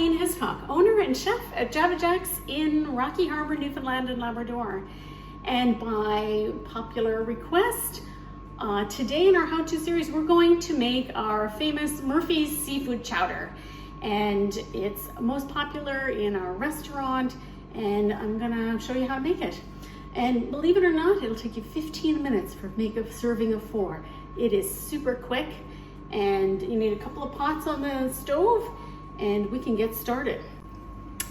Colleen Hiscock, owner and chef at Java Jack's in Rocky Harbor, Newfoundland and Labrador. And by popular request, today in our how-to series, we're going to make our famous Murphy's seafood chowder. And it's most popular in our restaurant, and I'm gonna show you how to make it. And believe it or not, it'll take you 15 minutes for make a serving of 4. It is super quick, and you need a couple of pots on the stove, and we can get started.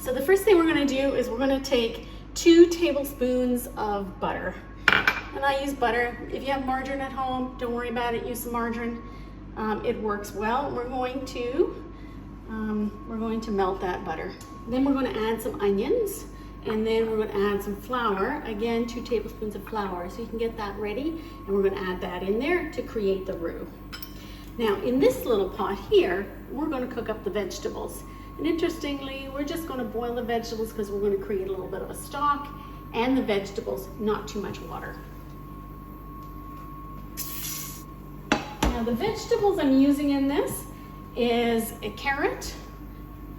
So the first thing we're gonna do is we're gonna take 2 tablespoons of butter. And I use butter. If you have margarine at home, don't worry about it, use some margarine. It works well. We're going to melt that butter. Then we're going to add some onions, and then we're going to add some flour. Again, 2 tablespoons of flour, so you can get that ready. And we're going to add that in there to create the roux. Now, in this little pot here, we're going to cook up the vegetables. And interestingly, we're just going to boil the vegetables because we're going to create a little bit of a stock, and the vegetables, not too much water. Now, the vegetables I'm using in this is a carrot,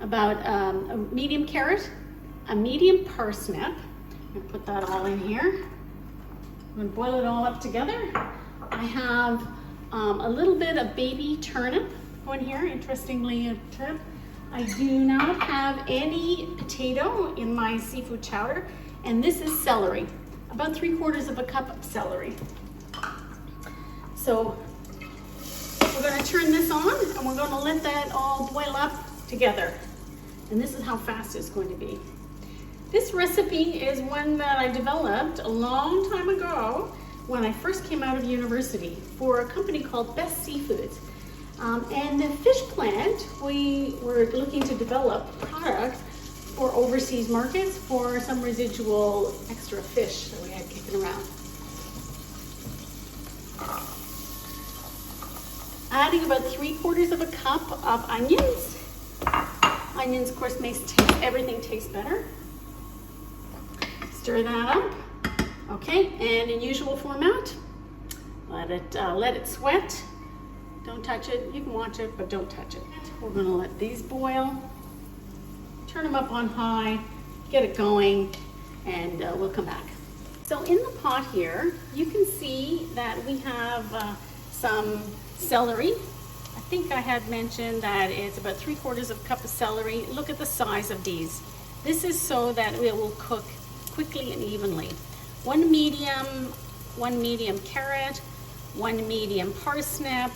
about a medium carrot, a medium parsnip. I'm going to put that all in here. I'm going to boil it all up together. I have a little bit of baby turnip going here, interestingly a turnip. I do not have any potato in my seafood chowder, and this is celery, about 3/4 of a cup of celery. So we're going to turn this on, and we're going to let that all boil up together. And this is how fast it's going to be. This recipe is one that I developed a long time ago when I first came out of university for a company called Best Seafoods. And the fish plant, we were looking to develop products for overseas markets for some residual extra fish that we had kicking around. Adding about 3/4 of a cup of onions. Onions, of course, makes everything taste better. Stir that up. Okay, and in usual format, let it sweat. Don't touch it. You can watch it, but don't touch it. We're going to let these boil. Turn them up on high. Get it going, and we'll come back. So in the pot here, you can see that we have some celery. I think I had mentioned that it's about 3/4 of a cup of celery. Look at the size of these. This is so that it will cook quickly and evenly. One medium carrot, 1 medium parsnip,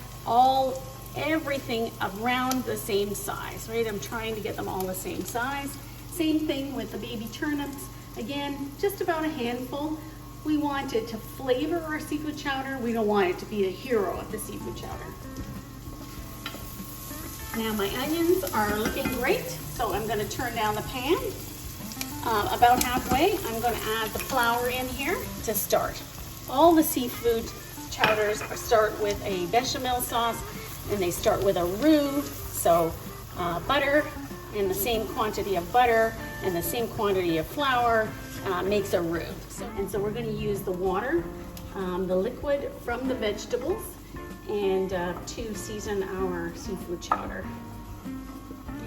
everything around the same size, right? I'm trying to get them all the same size. Same thing with the baby turnips. Again, just about a handful. We want it to flavor our seafood chowder. We don't want it to be the hero of the seafood chowder. Now my onions are looking great, so I'm going to turn down the pan. About halfway, I'm going to add the flour in here to start. All the seafood chowders start with a bechamel sauce, and they start with a roux. So butter, and the same quantity of butter and the same quantity of flour makes a roux. So we're going to use the water, the liquid from the vegetables, and to season our seafood chowder.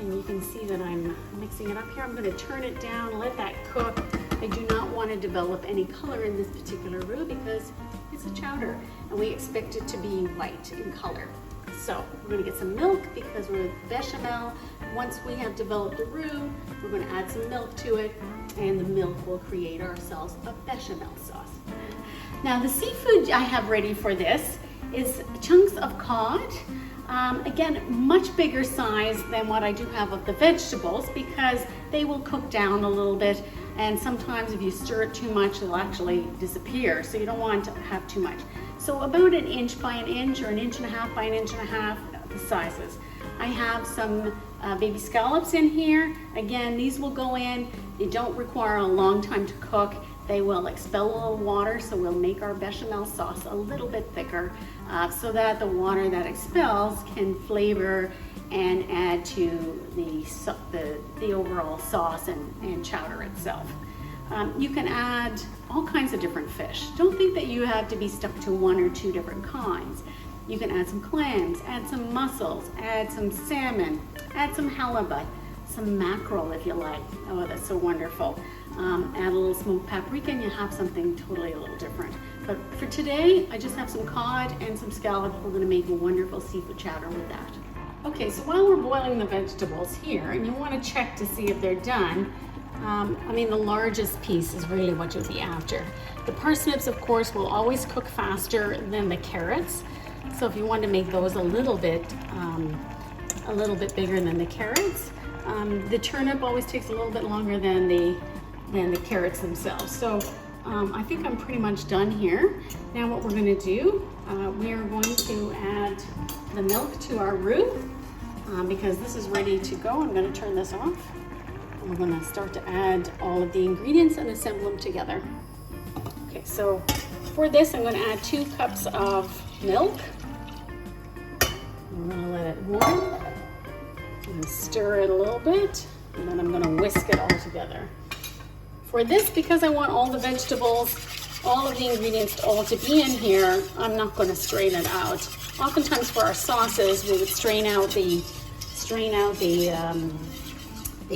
And you can see that I'm mixing it up here. I'm going to turn it down, let that cook. I do not want to develop any color in this particular roux because it's a chowder, and we expect it to be white in color. So we're going to get some milk because we're with bechamel. Once we have developed the roux, we're going to add some milk to it, and the milk will create ourselves a bechamel sauce. Now the seafood I have ready for this is chunks of cod. Again, much bigger size than what I do have of the vegetables because they will cook down a little bit, and sometimes if you stir it too much, it'll actually disappear, so you don't want to have too much. So about 1 inch by 1 inch or 1.5 inches by 1.5 inches, the sizes. I have some baby scallops in here. Again, these will go in. They don't require a long time to cook. They will expel a little water, so we'll make our bechamel sauce a little bit thicker so that the water that expels can flavor and add to the overall sauce and chowder itself. You can add all kinds of different fish. Don't think that you have to be stuck to 1 or 2 different kinds. You can add some clams, add some mussels, add some salmon, add some halibut. some mackerel if you like. Oh, that's so wonderful. Add a little smoked paprika and you have something totally a little different. But for today, I just have some cod and some scallop. We're gonna make a wonderful seafood chowder with that. Okay, so while we're boiling the vegetables here, and you wanna check to see if they're done, I mean, the largest piece is really what you'll be after. The parsnips, of course, will always cook faster than the carrots. So if you want to make those a little bit bigger than the carrots, the turnip always takes a little bit longer than the carrots themselves. So I think I'm pretty much done here. Now what we're going to do, we are going to add the milk to our roux because this is ready to go. I'm going to turn this off. And we're going to start to add all of the ingredients and assemble them together. Okay, so for this I'm going to add 2 cups of milk. I'm going to let it warm and stir it a little bit, and then I'm going to whisk it all together. For this, because I want all the vegetables, all of the ingredients all to be in here, I'm not going to strain it out. Oftentimes for our sauces, we would strain out the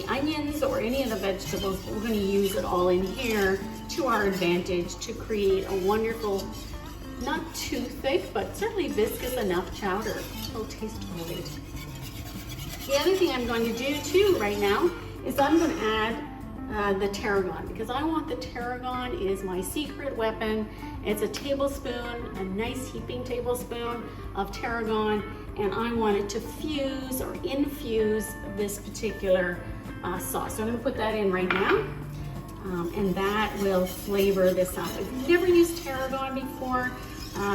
onions or any of the vegetables, but we're going to use it all in here to our advantage to create a wonderful, not too thick, but certainly viscous enough chowder. It'll taste great. The other thing I'm going to do too right now is I'm going to add the tarragon, because I want the tarragon is my secret weapon. It's a tablespoon, a nice heaping tablespoon of tarragon, and I want it to fuse or infuse this particular sauce. So I'm going to put that in right now, and that will flavor this up. If you've never used tarragon before,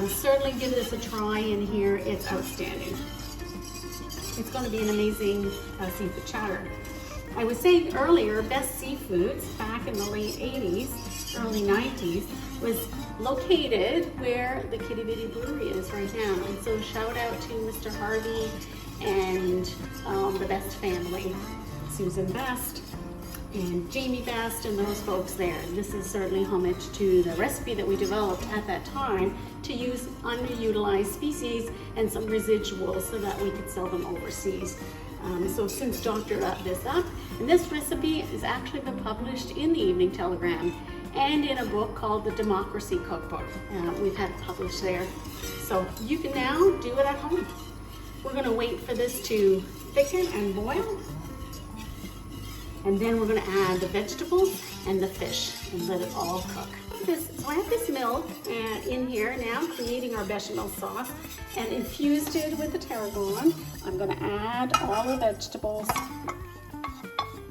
certainly give this a try in here. It's outstanding. It's going to be an amazing seafood chowder. I was saying earlier, best seafoods back in the late 80s, early 90s, was located where the Kitty Bitty Brewery is right now. And so shout out to Mr. Harvey and the Best family, Susan Best and Jamie Best and those folks there. This is certainly homage to the recipe that we developed at that time to use underutilized species and some residuals so that we could sell them overseas. So since doctored this up, and this recipe has actually been published in the Evening Telegram and in a book called The Democracy Cookbook. We've had it published there. So you can now do it at home. We're going to wait for this to thicken and boil. And then we're going to add the vegetables and the fish and let it all cook. So I have this milk in here now, creating our bechamel sauce, and infused it with the tarragon. I'm going to add all the vegetables.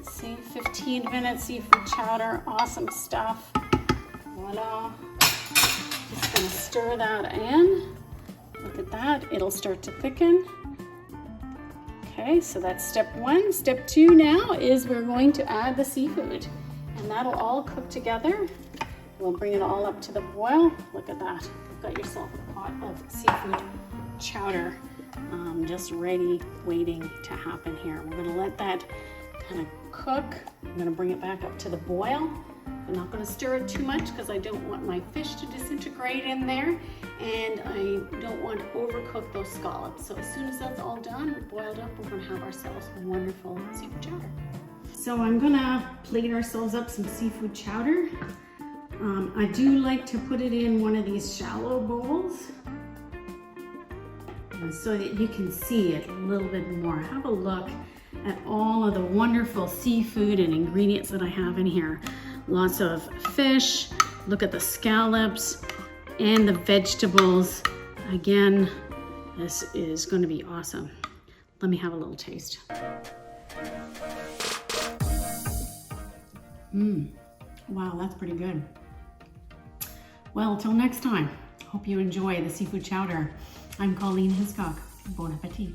See, 15-minute seafood chowder, awesome stuff. Voila. Just going to stir that in. Look at that, it'll start to thicken. Okay, so that's step 1. Step 2 now is we're going to add the seafood, and that'll all cook together. We'll bring it all up to the boil. Look at that. You've got yourself a pot of seafood chowder just ready, waiting to happen here. We're going to let that kind of cook. I'm going to bring it back up to the boil. I'm not going to stir it too much because I don't want my fish to disintegrate in there, and I don't want to overcook those scallops. So as soon as that's all done, boiled up, we're going to have ourselves a wonderful seafood chowder. So I'm going to plate ourselves up some seafood chowder. I do like to put it in one of these shallow bowls so that you can see it a little bit more. Have a look at all of the wonderful seafood and ingredients that I have in here. Lots of fish, look at the scallops and the vegetables. Again, this is going to be awesome. Let me have a little taste. Wow, that's pretty good. Well, till next time, hope you enjoy the seafood chowder. I'm Colleen Hiscock. Bon appetit.